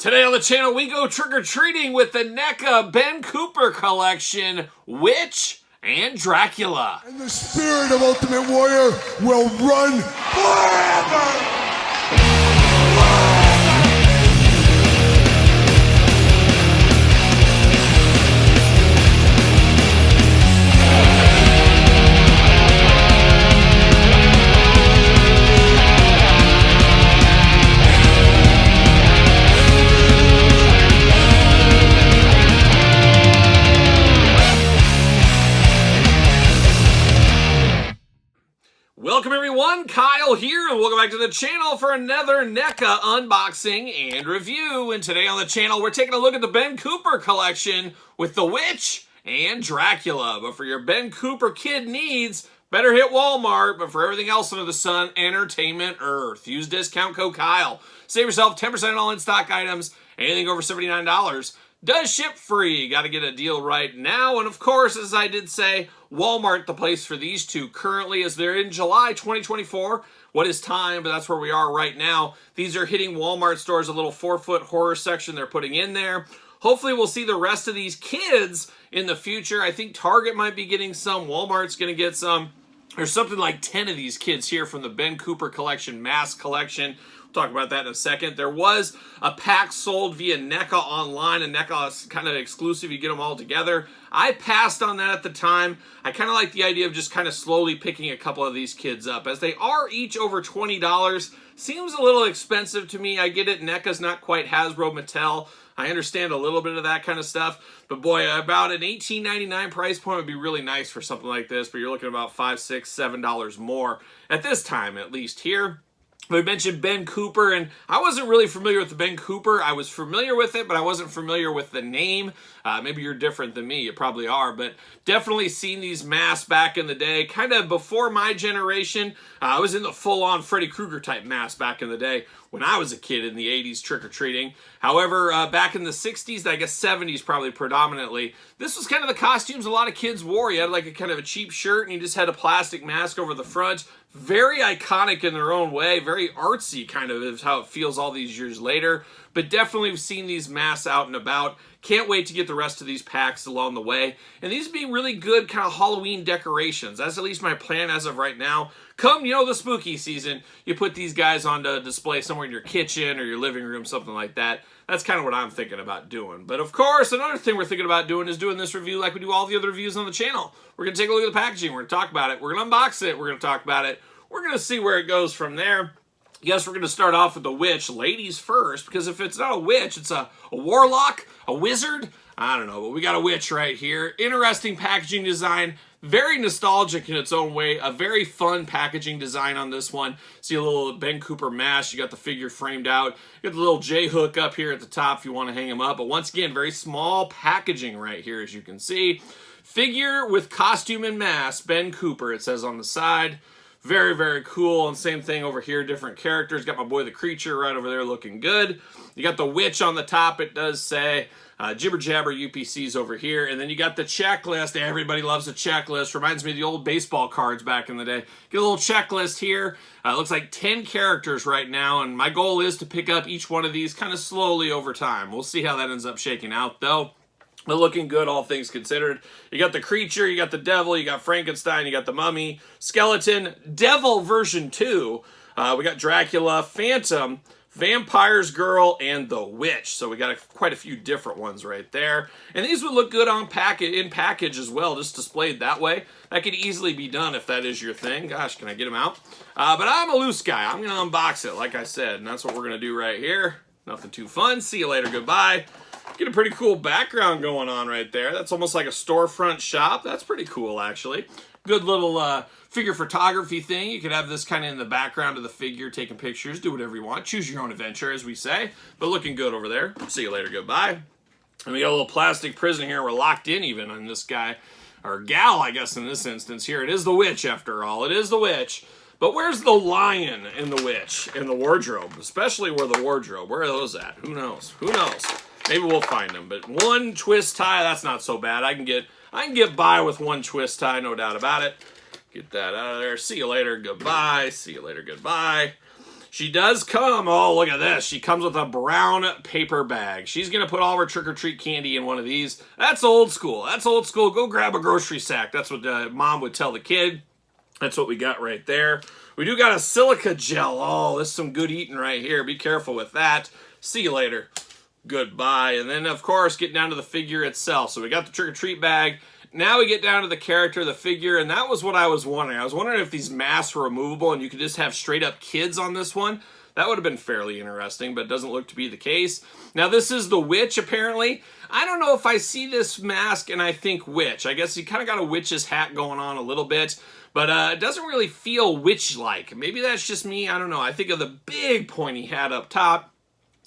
Today on the channel, we go trick-or-treating with the NECA Ben Cooper collection, Witch and Dracula. And the spirit of Ultimate Warrior will run forever! Welcome everyone, Kyle here, and welcome back to the channel for another NECA unboxing and review. And today on the channel, we're taking a look at the Ben Cooper collection with the Witch and Dracula. But for your Ben Cooper kid needs, better hit Walmart. But for everything else under the sun, Entertainment Earth. Use discount code Kyle. Save yourself 10% on all in-stock items. Anything over $79 does ship free. Got to get a deal right now. And of course, as I did say, Walmart the place for these two currently, as they're in July 2024. What is time? But that's where we are right now. These are hitting Walmart stores, a little 4-foot horror section they're putting in there. Hopefully we'll see the rest of these kids in the future. I think Target might be getting some. Walmart's going to get some. There's something like 10 of these kids here from the Ben Cooper collection, mass collection. We'll talk about that in a second. There was a pack sold via NECA online, and NECA is kind of exclusive. You get them all together. I passed on that at the time. I kind of like the idea of just kind of slowly picking a couple of these kids up, as they are each over $20. Seems a little expensive to me. I get it. NECA's not quite Hasbro, Mattel. I understand a little bit of that kind of stuff, but boy, about an $18.99 price point would be really nice for something like this, but you're looking at about $5, $6, $7 more at this time, at least here. We mentioned Ben Cooper, and I wasn't really familiar with the Ben Cooper. I was familiar with it, but I wasn't familiar with the name. Maybe you're different than me. You probably are, but definitely seen these masks back in the day. Kind of before my generation, I was in the full-on Freddy Krueger type mask back in the day when I was a kid in the 80s trick-or-treating. However, back in the 60s, I guess 70s probably predominantly, this was kind of the costumes a lot of kids wore. You had like a kind of a cheap shirt, and you just had a plastic mask over the front. Very iconic in their own way, very artsy kind of is how it feels all these years later, but definitely we've seen these masks out and about. Can't wait to get the rest of these packs along the way, and these would be really good kind of Halloween decorations. That's at least my plan as of right now. Come, the spooky season, you put these guys on display somewhere in your kitchen or your living room, something like that. That's kind of what I'm thinking about doing. But of course, another thing we're thinking about doing is doing this review like we do all the other reviews on the channel. We're going to take a look at the packaging. We're going to talk about it. We're going to unbox it. We're going to talk about it. We're going to see where it goes from there. Yes, we're going to start off with the witch. Ladies first, because if it's not a witch, it's a warlock, a wizard. I don't know, but we got a witch right here. Interesting packaging design. Very nostalgic in its own way. A very fun packaging design on this one. See a little Ben Cooper mask. You got the figure framed out. You got the little J-hook up here at the top if you want to hang him up. But once again, very small packaging right here, as you can see. Figure with costume and mask, Ben Cooper, it says on the side. Very, very cool. And same thing over here, different characters. Got my boy the Creature right over there looking good. You got the witch on the top, it does say. Jibber Jabber UPCs over here. And then you got the checklist. Everybody loves a checklist. Reminds me of the old baseball cards back in the day. Get a little checklist here. Looks like 10 characters right now. And my goal is to pick up each one of these kind of slowly over time. We'll see how that ends up shaking out though. But looking good, all things considered. You got the Creature, you got the Devil, you got Frankenstein, you got the Mummy, Skeleton, Devil version 2. We got Dracula, Phantom, Vampire's Girl, and the Witch. So we got quite a few different ones right there. And these would look good on in package as well, just displayed that way. That could easily be done if that is your thing. Gosh, can I get them out? But I'm a loose guy. I'm going to unbox it, like I said. And that's what we're going to do right here. Nothing too fun. See you later. Goodbye. Get a pretty cool background going on right there. That's almost like a storefront shop. That's pretty cool, actually. Good little figure photography thing. You could have this kind of in the background of the figure, taking pictures, do whatever you want. Choose your own adventure, as we say. But looking good over there. See you later. Goodbye. And we got a little plastic prison here. We're locked in even on this guy. Or gal, I guess, in this instance here. It is the witch, after all. It is the witch. But where's the lion in the witch? In the wardrobe. Especially where the wardrobe. Where are those at? Who knows? Who knows? Maybe we'll find them. But one twist tie, that's not so bad. I can get by with one twist tie, no doubt about it. Get that out of there. See you later. Goodbye. See you later. Goodbye. She does come, oh, look at this. She comes with a brown paper bag. She's going to put all of her trick-or-treat candy in one of these. That's old school. That's old school. Go grab a grocery sack. That's what mom would tell the kid. That's what we got right there. We do got a silica gel. Oh, this is some good eating right here. Be careful with that. See you later. Goodbye. And then, of course, get down to the figure itself. So we got the trick-or-treat bag. Now we get down to the character, the figure, and that was what I was wondering. I was wondering if these masks were removable and you could just have straight-up kids on this one. That would have been fairly interesting, but it doesn't look to be the case. Now, this is the witch, apparently. I don't know if I see this mask and I think witch. I guess he kind of got a witch's hat going on a little bit, but it doesn't really feel witch-like. Maybe that's just me. I don't know. I think of the big pointy hat up top.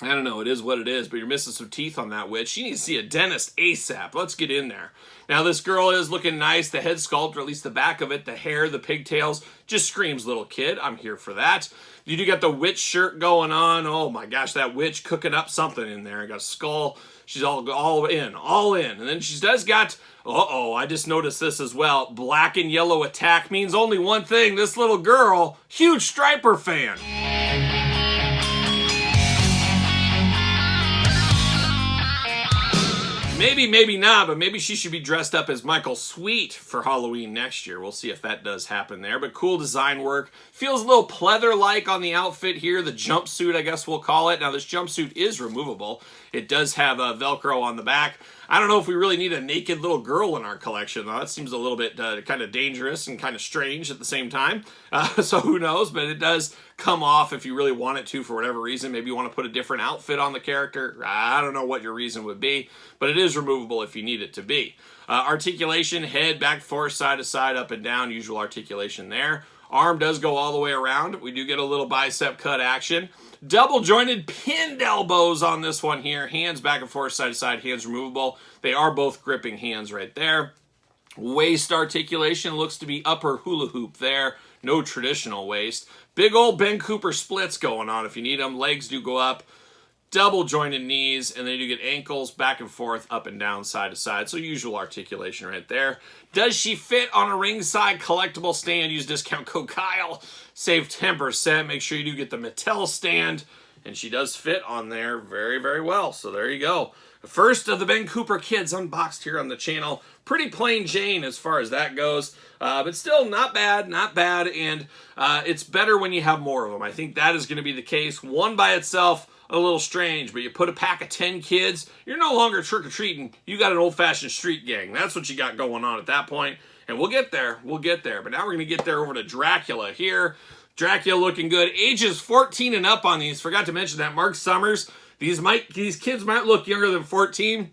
I don't know, it is what it is, but you're missing some teeth on that witch. She needs to see a dentist ASAP. Let's get in there. Now, this girl is looking nice. The head sculpt, or at least the back of it, the hair, the pigtails, just screams little kid. I'm here for that. You do got the witch shirt going on. Oh my gosh, that witch cooking up something in there. Got a skull. She's all in. And then she does got, I just noticed this as well. Black and yellow attack means only one thing. This little girl, huge Striper fan. Maybe, maybe not, but maybe she should be dressed up as Michael Sweet for Halloween next year. We'll see if that does happen there, but cool design work. Feels a little pleather-like on the outfit here, the jumpsuit, I guess we'll call it. Now, this jumpsuit is removable. It does have a Velcro on the back. I don't know if we really need a naked little girl in our collection, though. That seems a little bit kind of dangerous and kind of strange at the same time. So who knows, but it does come off if you really want it to for whatever reason. Maybe you want to put a different outfit on the character. I don't know what your reason would be, but it is removable if you need it to be. Articulation, head, back, forth, side to side, up and down, usual articulation there. Arm does go all the way around. We do get a little bicep cut action. Double jointed pinned elbows on this one here. Hands back and forth, side to side, hands removable. They are both gripping hands right there. Waist articulation looks to be upper hula hoop there. No traditional waist. Big old Ben Cooper splits going on if you need them. Legs do go up. Double jointed knees, and then you get ankles back and forth, up and down, side to side. So usual articulation right there. Does she fit on a ringside collectible stand? Use discount code Kyle. Save 10%. Make sure you do get the Mattel stand. And she does fit on there very, very well. So there you go. The first of the Ben Cooper kids unboxed here on the channel. Pretty plain Jane as far as that goes. But still not bad, not bad. And it's better when you have more of them. I think that is going to be the case. One by itself, a little strange, but you put a pack of 10 kids, you're no longer trick-or-treating. You got an old-fashioned street gang. That's what you got going on at that point. And we'll get there. We'll get there. But now we're going to get there over to Dracula here. Dracula looking good. Ages 14 and up on these. Forgot to mention that. Mark Summers. These kids might look younger than 14.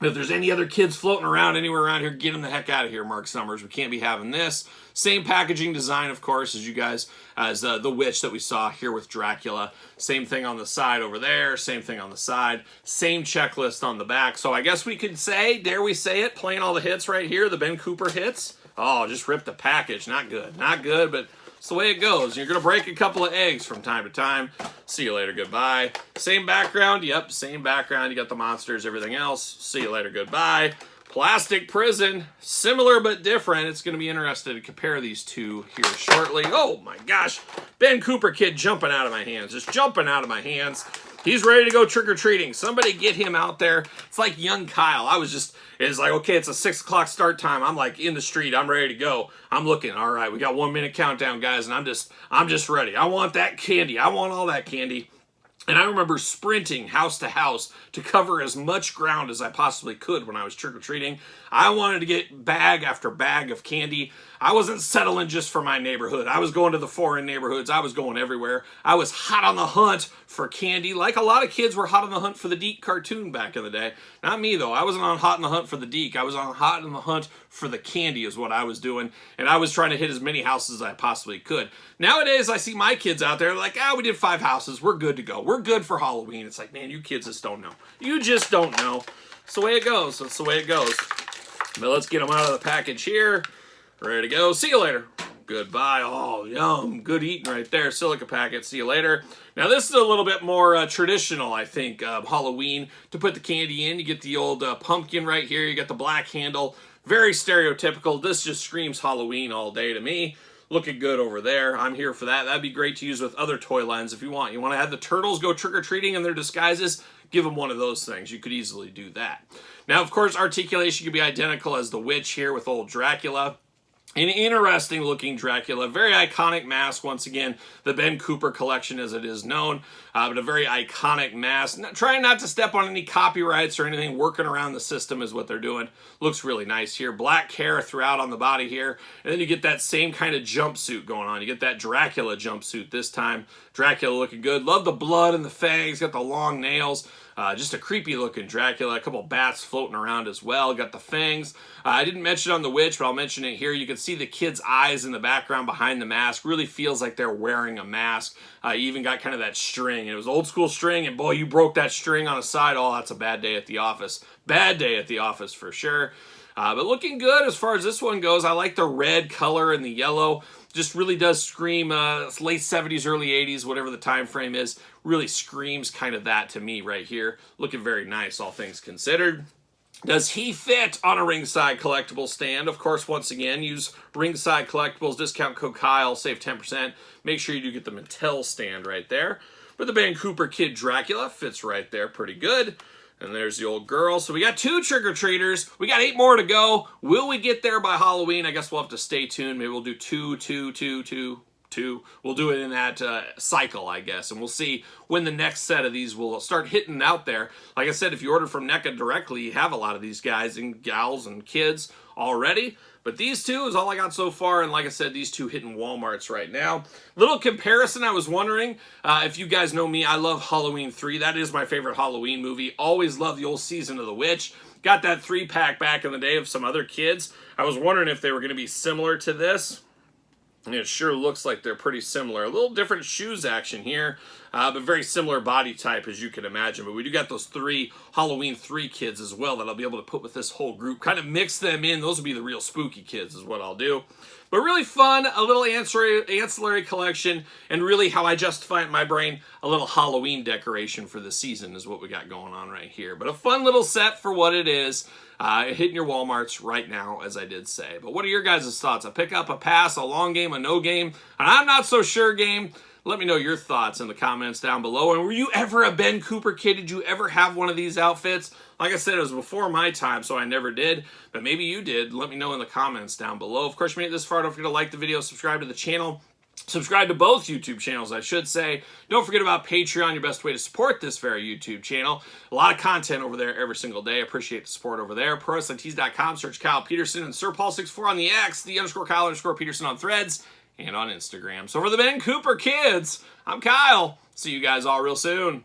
If there's any other kids floating around anywhere around here, get them the heck out of here, Mark Summers. We can't be having this. Same packaging design, of course, as you guys, as the witch that we saw here with Dracula. Same thing on the side over there. Same thing on the side. Same checklist on the back. So I guess we could say, dare we say it, playing all the hits right here, the Ben Cooper hits. Oh, just ripped the package. Not good. Not good, but it's the way it goes. You're going to break a couple of eggs from time to time. See you later. Goodbye. Same background. Yep, same background. You got the monsters, everything else. See you later. Goodbye. Plastic prison. Similar but different. It's going to be interesting to compare these two here shortly. Oh my gosh. Ben Cooper kid jumping out of my hands. Just jumping out of my hands. He's ready to go trick-or-treating. Somebody get him out there. It's like young Kyle. It's like, okay, it's a 6 o'clock start time. I'm like in the street. I'm ready to go. I'm looking. All right, we got 1 minute countdown, guys, and I'm just ready. I want that candy. I want all that candy. And I remember sprinting house to house to cover as much ground as I possibly could when I was trick-or-treating. I wanted to get bag after bag of candy. I wasn't settling just for my neighborhood. I was going to the foreign neighborhoods. I was going everywhere. I was hot on the hunt for candy, like a lot of kids were hot on the hunt for the Deke cartoon back in the day. Not me, though. I wasn't on hot on the hunt for the Deke. I was on hot on the hunt for the candy is what I was doing, and I was trying to hit as many houses as I possibly could. Nowadays, I see my kids out there like, we did 5 houses. We're good to go. We're good for Halloween. It's like, man, you kids just don't know. You just don't know. It's the way it goes. That's the way it goes. But let's get them out of the package here. Ready to go. See you later. Goodbye. Oh, yum. Good eating right there. Silica packet. See you later. Now, this is a little bit more traditional, I think, Halloween. To put the candy in, you get the old pumpkin right here. You got the black handle. Very stereotypical. This just screams Halloween all day to me. looking good over there. I'm here for that. That'd be great to use with other toy lines if you want. You want to have the turtles go trick-or-treating in their disguises? Give them one of those things. You could easily do that. Now, of course, articulation could be identical as the witch here with old Dracula. An interesting looking Dracula, very iconic mask, once again, the Ben Cooper collection as it is known, but a very iconic mask. Trying not to step on any copyrights or anything, working around the system is what they're doing. Looks really nice here. Black hair throughout on the body here, and then you get that same kind of jumpsuit going on. You get that Dracula jumpsuit this time. Dracula looking good. Love the blood and the fangs, got the long nails. Just a creepy looking Dracula, a couple bats floating around as well. Got the fangs. I didn't mention it on the witch, but I'll mention it here. You can see the kid's eyes in the background behind the mask. Really feels like they're wearing a mask. You even got kind of that string. It was old school string, and boy, you broke that string on a side. Oh, that's a bad day at the office. Bad day at the office for sure. But looking good as far as this one goes. I like the red color and the yellow. Just really does scream late 70s, early 80s, whatever the time frame is. Really screams kind of that to me right here. Looking very nice, all things considered. Does he fit on a Ringside Collectibles stand? Of course, once again, use Ringside Collectibles, discount code Kyle, save 10%. Make sure you do get the Mattel stand right there. But the Ben Cooper Kid Dracula fits right there pretty good. And there's the old girl. So we got 2 trick-or-treaters. We got 8 more to go. Will we get there by Halloween? I guess we'll have to stay tuned. Maybe we'll do 2, 2, 2, 2, 2. We'll do it in that cycle, I guess. And we'll see when the next set of these will start hitting out there. Like I said, if you order from NECA directly, you have a lot of these guys and gals and kids already. But these 2 is all I got so far, and like I said, these 2 hitting Walmarts right now. Little comparison, I was wondering, if you guys know me, I love Halloween 3. That is my favorite Halloween movie. Always love the old Season of the Witch. Got that 3-pack back in the day of some other kids. I was wondering if they were going to be similar to this. And it sure looks like they're pretty similar. A little different shoes action here, but very similar body type as you can imagine. But we do got those 3 Halloween 3 kids as well that I'll be able to put with this whole group. Kind of mix them in. Those will be the real spooky kids is what I'll do. But really fun, a little ancillary collection, and really how I justify it in my brain, a little Halloween decoration for the season is what we got going on right here. But a fun little set for what it is. Hitting your Walmarts right now, as I did say. But what are your guys' thoughts? A pick up, a pass, a long game, a no game, an I'm not so sure game? Let me know your thoughts in the comments down below. And were you ever a Ben Cooper kid? Did you ever have one of these outfits? Like I said, it was before my time, so I never did. But maybe you did. Let me know in the comments down below. Of course, if you made it this far, don't forget to like the video, subscribe to the channel. Subscribe to both YouTube channels, I should say. Don't forget about Patreon, your best way to support this very YouTube channel. A lot of content over there every single day. I appreciate the support over there. ProWrestlingTees.com, search Kyle Peterson, and SirPaul64 on the X, the _Kyle_Peterson on Threads, and on Instagram. So for the Ben Cooper kids, I'm Kyle. See you guys all real soon.